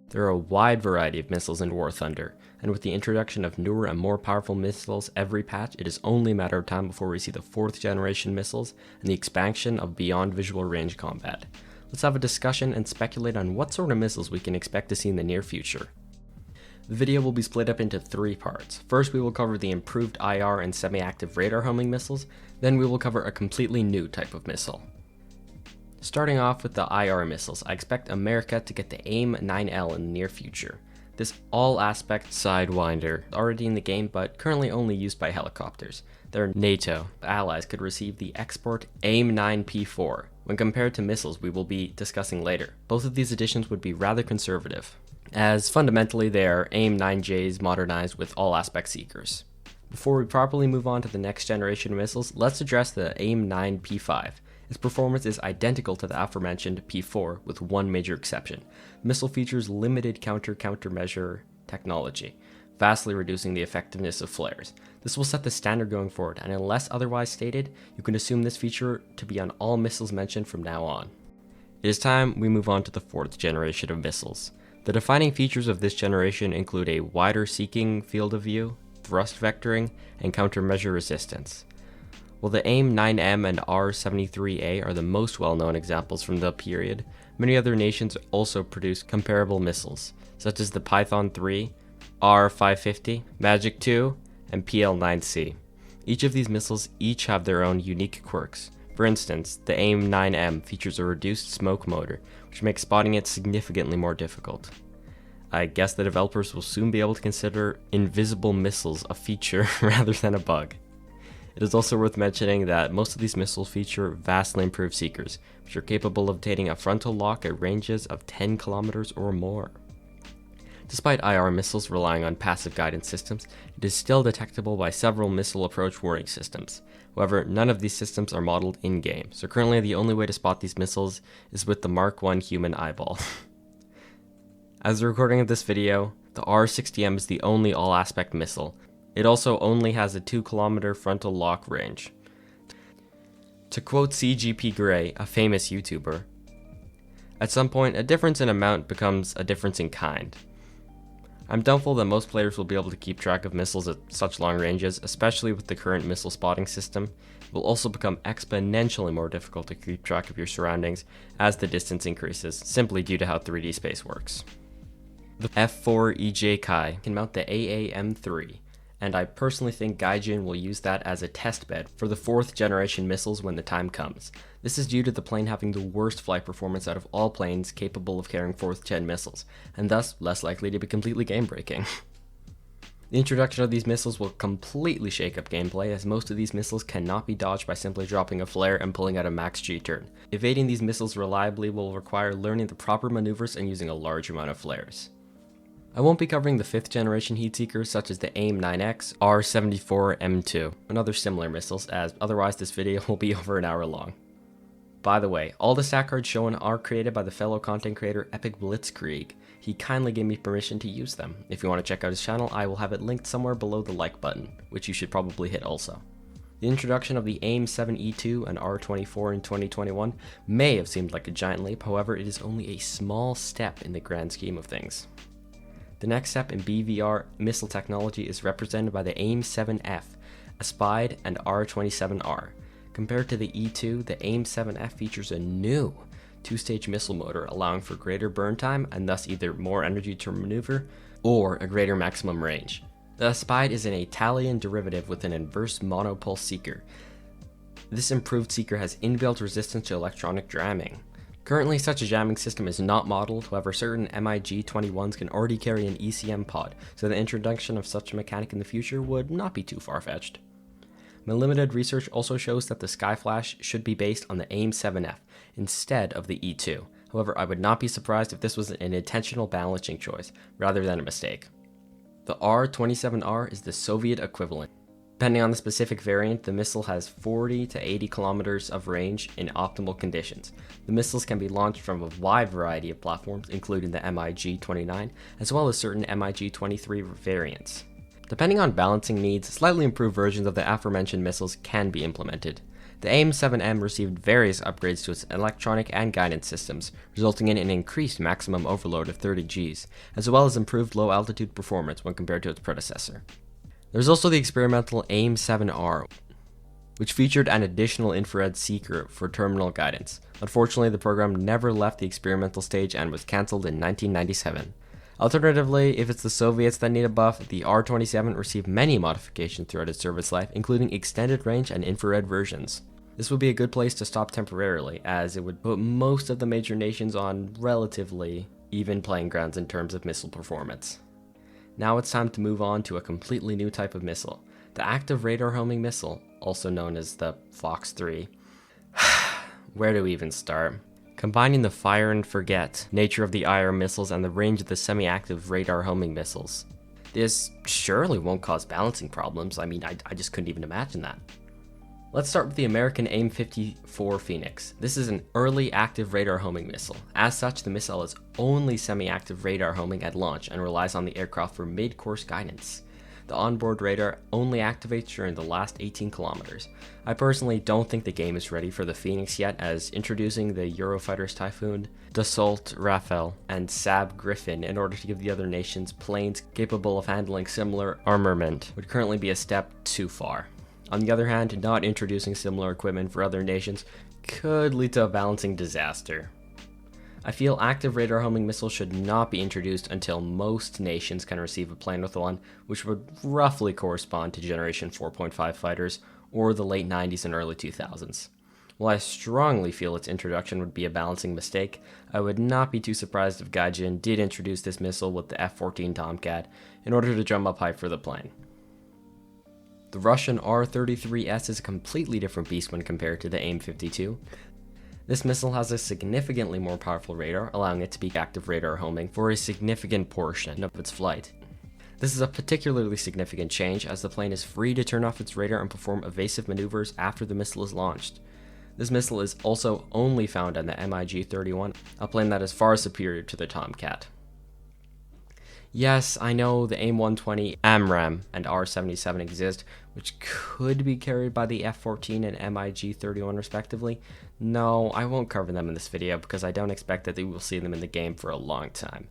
There are a wide variety of missiles in War Thunder, and with the introduction of newer and more powerful missiles every patch, it is only a matter of time before we see the 4th generation missiles and the expansion of beyond visual range combat. Let's have a discussion and speculate on what sort of missiles we can expect to see in the near future. The video will be split up into 3 parts. First, we will cover the improved IR and semi-active radar homing missiles, then we will cover a completely new type of missile. Starting off with the IR missiles, I expect America to get the Aim-9L in the near future. This all-aspect sidewinder is already in the game, but currently only used by helicopters. Their NATO allies could receive the export Aim-9P4. When compared to missiles we will be discussing later, both of these additions would be rather conservative, as fundamentally they are Aim-9Js modernized with all-aspect seekers. Before we properly move on to the next generation missiles, let's address the Aim-9P5. Its performance is identical to the aforementioned P4 with one major exception. The missile features limited countermeasure technology, vastly reducing the effectiveness of flares. This will set the standard going forward, and unless otherwise stated, you can assume this feature to be on all missiles mentioned from now on. It is time we move on to the 4th generation of missiles. The defining features of this generation include a wider seeking field of view, thrust vectoring, and countermeasure resistance. While the Aim-9M and R-73A are the most well-known examples from the period, many other nations also produce comparable missiles, such as the Python 3, R-550, Magic 2, and PL-9C. Each of these missiles have their own unique quirks. For instance, the Aim-9M features a reduced smoke motor, which makes spotting it significantly more difficult. I guess the developers will soon be able to consider invisible missiles a feature rather than a bug. It is also worth mentioning that most of these missiles feature vastly improved seekers, which are capable of obtaining a frontal lock at ranges of 10 kilometers or more. Despite IR missiles relying on passive guidance systems, it is still detectable by several missile approach warning systems. However, none of these systems are modeled in-game, so currently the only way to spot these missiles is with the Mark I human eyeball. As the recording of this video, the R-60M is the only all-aspect missile. It also only has a 2-kilometer frontal lock range. To quote CGP Grey, a famous YouTuber, "At some point, a difference in amount becomes a difference in kind." I'm doubtful that most players will be able to keep track of missiles at such long ranges, especially with the current missile spotting system. It will also become exponentially more difficult to keep track of your surroundings as the distance increases, simply due to how 3D space works. The F-4 EJ Kai can mount the AAM-3, and I personally think Gaijin will use that as a testbed for the 4th generation missiles when the time comes. This is due to the plane having the worst flight performance out of all planes capable of carrying 4th gen missiles, and thus less likely to be completely game-breaking. The introduction of these missiles will completely shake up gameplay, as most of these missiles cannot be dodged by simply dropping a flare and pulling out a max G turn. Evading these missiles reliably will require learning the proper maneuvers and using a large amount of flares. I won't be covering the 5th generation heat seekers such as the AIM-9X, R-74 M2, and other similar missiles, as otherwise this video will be over an hour long. By the way, all the stat cards shown are created by the fellow content creator Epic Blitzkrieg. He kindly gave me permission to use them. If you want to check out his channel, I will have it linked somewhere below the like button, which you should probably hit also. The introduction of the AIM-7E2 and R-24 in 2021 may have seemed like a giant leap, however it is only a small step in the grand scheme of things. The next step in BVR missile technology is represented by the AIM-7F, a SPIED, and R-27R. Compared to the E2, the AIM-7F features a new 2-stage missile motor, allowing for greater burn time and thus either more energy to maneuver or a greater maximum range. The SPIED is an Italian derivative with an inverse monopulse seeker. This improved seeker has inbuilt resistance to electronic jamming. Currently, such a jamming system is not modeled, however certain MiG-21s can already carry an ECM pod, so the introduction of such a mechanic in the future would not be too far-fetched. My limited research also shows that the Skyflash should be based on the AIM-7F instead of the E2. However, I would not be surprised if this was an intentional balancing choice, rather than a mistake. The R-27R is the Soviet equivalent. Depending on the specific variant, the missile has 40 to 80 kilometers of range in optimal conditions. The missiles can be launched from a wide variety of platforms, including the MiG-29, as well as certain MiG-23 variants. Depending on balancing needs, slightly improved versions of the aforementioned missiles can be implemented. The AIM-7M received various upgrades to its electronic and guidance systems, resulting in an increased maximum overload of 30 Gs, as well as improved low-altitude performance when compared to its predecessor. There's also the experimental Aim-7R, which featured an additional infrared seeker for terminal guidance. Unfortunately, the program never left the experimental stage and was cancelled in 1997. Alternatively, if it's the Soviets that need a buff, the R-27 received many modifications throughout its service life, including extended range and infrared versions. This would be a good place to stop temporarily, as it would put most of the major nations on relatively even playing grounds in terms of missile performance. Now it's time to move on to a completely new type of missile, the Active Radar Homing Missile, also known as the Fox 3. Where do we even start? Combining the fire and forget nature of the IR missiles and the range of the semi-active radar homing missiles. This surely won't cause balancing problems. I mean, I just couldn't even imagine that. Let's start with the American Aim54 Phoenix. This is an early active radar homing missile. As such, the missile is only semi-active radar homing at launch and relies on the aircraft for mid-course guidance. The onboard radar only activates during the last 18 kilometers. I personally don't think the game is ready for the Phoenix yet, as introducing the Eurofighters Typhoon, Dassault Rafale, and Saab Griffin in order to give the other nations planes capable of handling similar armament would currently be a step too far. On the other hand, not introducing similar equipment for other nations could lead to a balancing disaster. I feel active radar homing missiles should not be introduced until most nations can receive a plane with one, which would roughly correspond to Generation 4.5 fighters or the late 90s and early 2000s. While I strongly feel its introduction would be a balancing mistake, I would not be too surprised if Gaijin did introduce this missile with the F-14 Tomcat in order to drum up hype for the plane. The Russian R-73S is a completely different beast when compared to the AIM-52. This missile has a significantly more powerful radar, allowing it to be active radar homing for a significant portion of its flight. This is a particularly significant change, as the plane is free to turn off its radar and perform evasive maneuvers after the missile is launched. This missile is also only found on the MiG-31, a plane that is far superior to the Tomcat. Yes, I know the AIM-120, AMRAAM, and R-77 exist, which could be carried by the F-14 and MiG-31 respectively. No, I won't cover them in this video because I don't expect that we will see them in the game for a long time.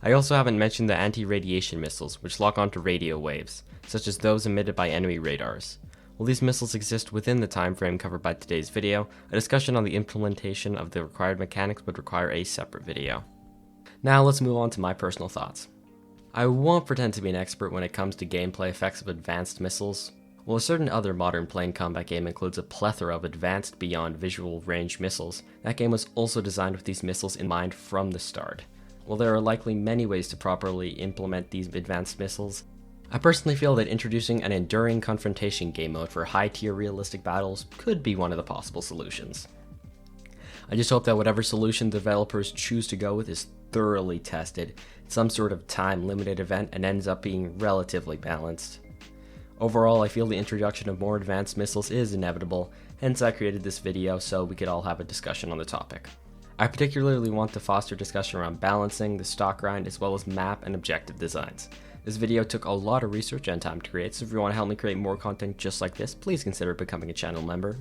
I also haven't mentioned the anti-radiation missiles, which lock onto radio waves, such as those emitted by enemy radars. While these missiles exist within the time frame covered by today's video, a discussion on the implementation of the required mechanics would require a separate video. Now let's move on to my personal thoughts. I won't pretend to be an expert when it comes to gameplay effects of advanced missiles. While a certain other modern plane combat game includes a plethora of advanced beyond visual range missiles, that game was also designed with these missiles in mind from the start. While there are likely many ways to properly implement these advanced missiles, I personally feel that introducing an enduring confrontation game mode for high-tier realistic battles could be one of the possible solutions. I just hope that whatever solution developers choose to go with is thoroughly tested in some sort of time-limited event and ends up being relatively balanced. Overall, I feel the introduction of more advanced missiles is inevitable, hence I created this video so we could all have a discussion on the topic. I particularly want to foster discussion around balancing, the stock grind, as well as map and objective designs. This video took a lot of research and time to create, so if you want to help me create more content just like this, please consider becoming a channel member.